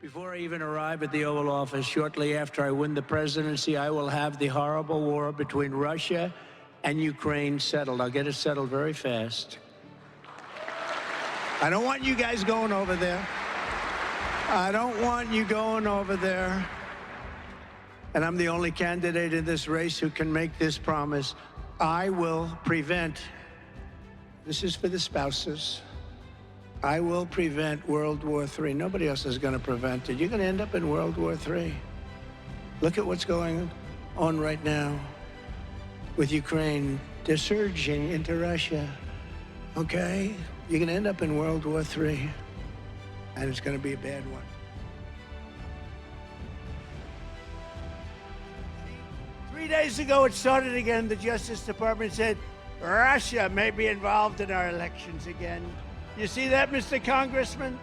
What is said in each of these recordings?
Before I even arrive at the Oval Office, shortly after I win the presidency, I will have the horrible war between Russia and Ukraine settled. I'll get it settled very fast. I don't want you guys going over there. I don't want you going over there. And I'm the only candidate in this race who can make this promise. I will prevent, this is for the spouses, I will prevent World War III. Nobody else is going to prevent it. You're going to end up in World War III. Look at what's going on right now with Ukraine. They're surging into Russia, okay? You're going to end up in World War III, and it's going to be a bad one. 3 days ago, it started again. The Justice Department said, Russia may be involved in our elections again. You see that, Mr. Congressman?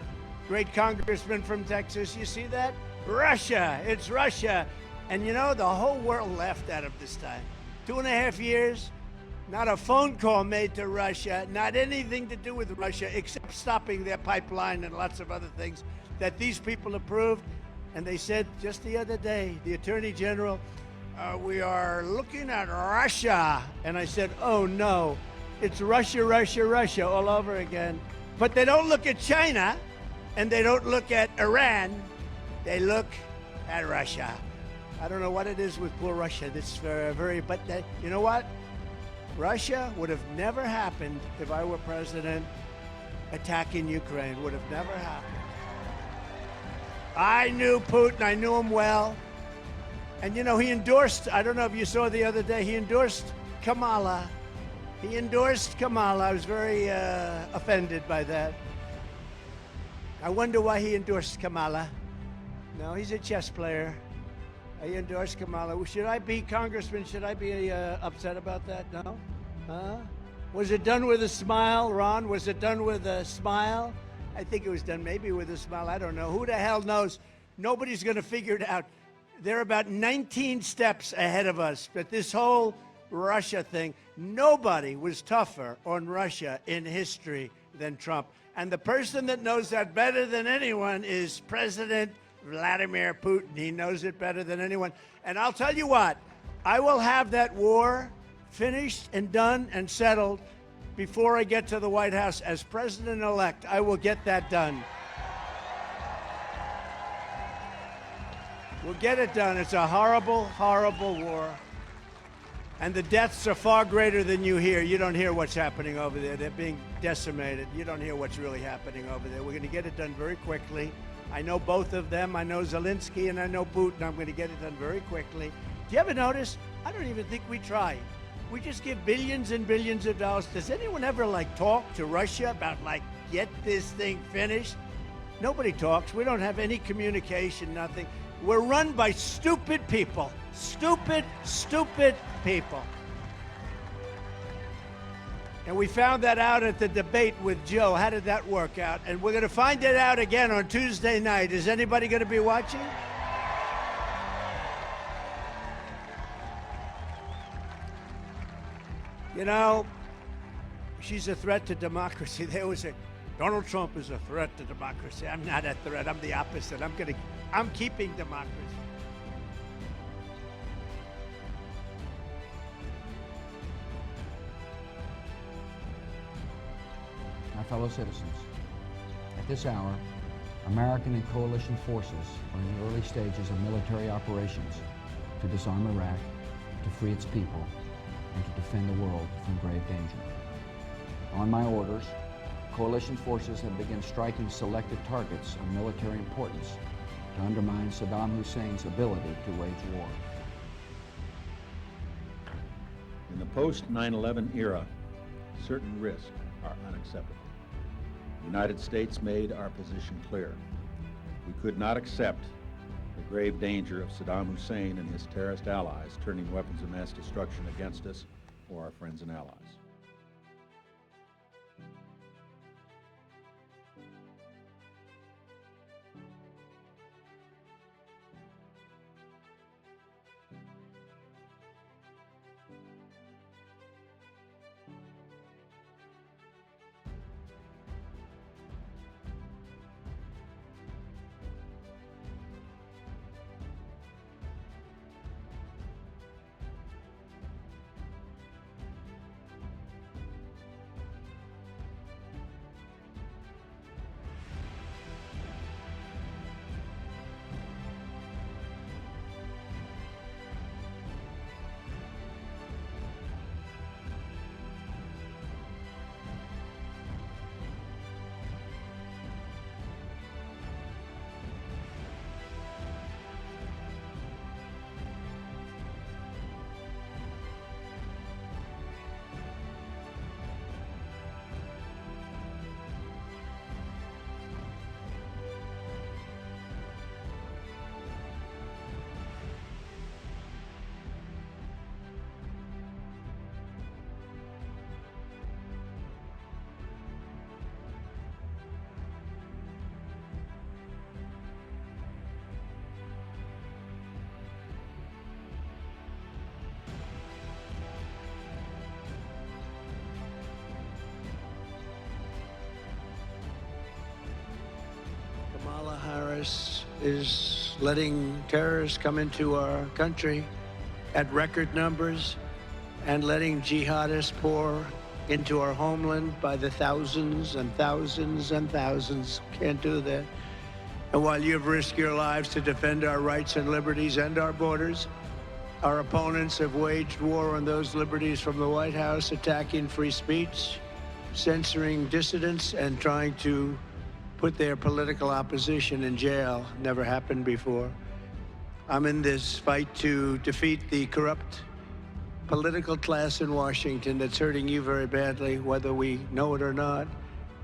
Great congressman from Texas, you see that? Russia, it's Russia. And you know, the whole world laughed at him this time. 2.5 years, not a phone call made to Russia, not anything to do with Russia, except stopping their pipeline and lots of other things that these people approved. And they said just the other day, the Attorney General, we are looking at Russia. And I said, oh no, it's Russia, Russia, Russia all over again. But they don't look at China, and they don't look at Iran. They look at Russia. I don't know what it is with poor Russia. This but you know what? Russia would have never happened if I were president. Attacking Ukraine would have never happened. I knew Putin. I knew him well. And you know, he endorsed, I don't know if you saw the other day, he endorsed Kamala. He endorsed Kamala. I was very offended by that. I wonder why he endorsed Kamala. No, he's a chess player. He endorsed Kamala. Should I be, Congressman, should I be upset about that? No? Huh? Was it done with a smile, Ron? Was it done with a smile? I think it was done maybe with a smile. I don't know. Who the hell knows? Nobody's going to figure it out. They're about 19 steps ahead of us. But this whole Russia thing, nobody was tougher on Russia in history than Trump. And the person that knows that better than anyone is President Vladimir Putin. He knows it better than anyone. And I'll tell you what, I will have that war finished and done and settled before I get to the White House. As president-elect, I will get that done. We'll get it done. It's a horrible, horrible war. And the deaths are far greater than you hear. You don't hear what's happening over there. They're being decimated. You don't hear what's really happening over there. We're going to get it done very quickly. I know both of them. I know Zelensky and I know Putin. I'm going to get it done very quickly. Do you ever notice? I don't even think we try. We just give billions and billions of dollars. Does anyone ever talk to Russia about get this thing finished? Nobody talks. We don't have any communication, nothing. We're run by stupid people. Stupid, stupid people. And we found that out at the debate with Joe. How did that work out? And we're going to find it out again on Tuesday night. Is anybody going to be watching? You know, she's a threat to democracy. They always say, Donald Trump is a threat to democracy. I'm not a threat. I'm the opposite. I'm keeping democracy. My fellow citizens, at this hour, American and coalition forces are in the early stages of military operations to disarm Iraq, to free its people, and to defend the world from grave danger. On my orders, coalition forces have begun striking selected targets of military importance to undermine Saddam Hussein's ability to wage war. In the post-9/11 era, certain risks are unacceptable. The United States made our position clear. We could not accept the grave danger of Saddam Hussein and his terrorist allies turning weapons of mass destruction against us or our friends and allies. Paris is letting terrorists come into our country at record numbers and letting jihadists pour into our homeland by the thousands and thousands and thousands. Can't do that. And while you've risked your lives to defend our rights and liberties and our borders, our opponents have waged war on those liberties from the White House, attacking free speech, censoring dissidents, and trying to put their political opposition in jail. Never happened before. I'm in this fight to defeat the corrupt political class in Washington that's hurting you very badly, whether we know it or not,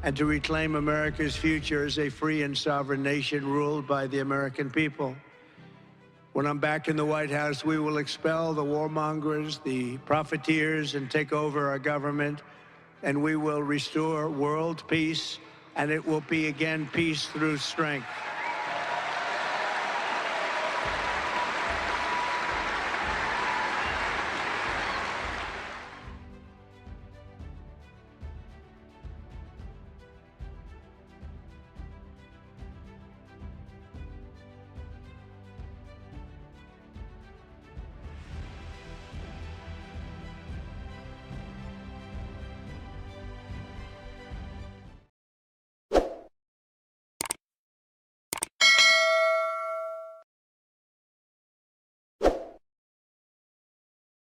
and to reclaim America's future as a free and sovereign nation ruled by the American people. When I'm back in the White House, we will expel the warmongers, the profiteers, and take over our government, and we will restore world peace, and it will be, again, peace through strength.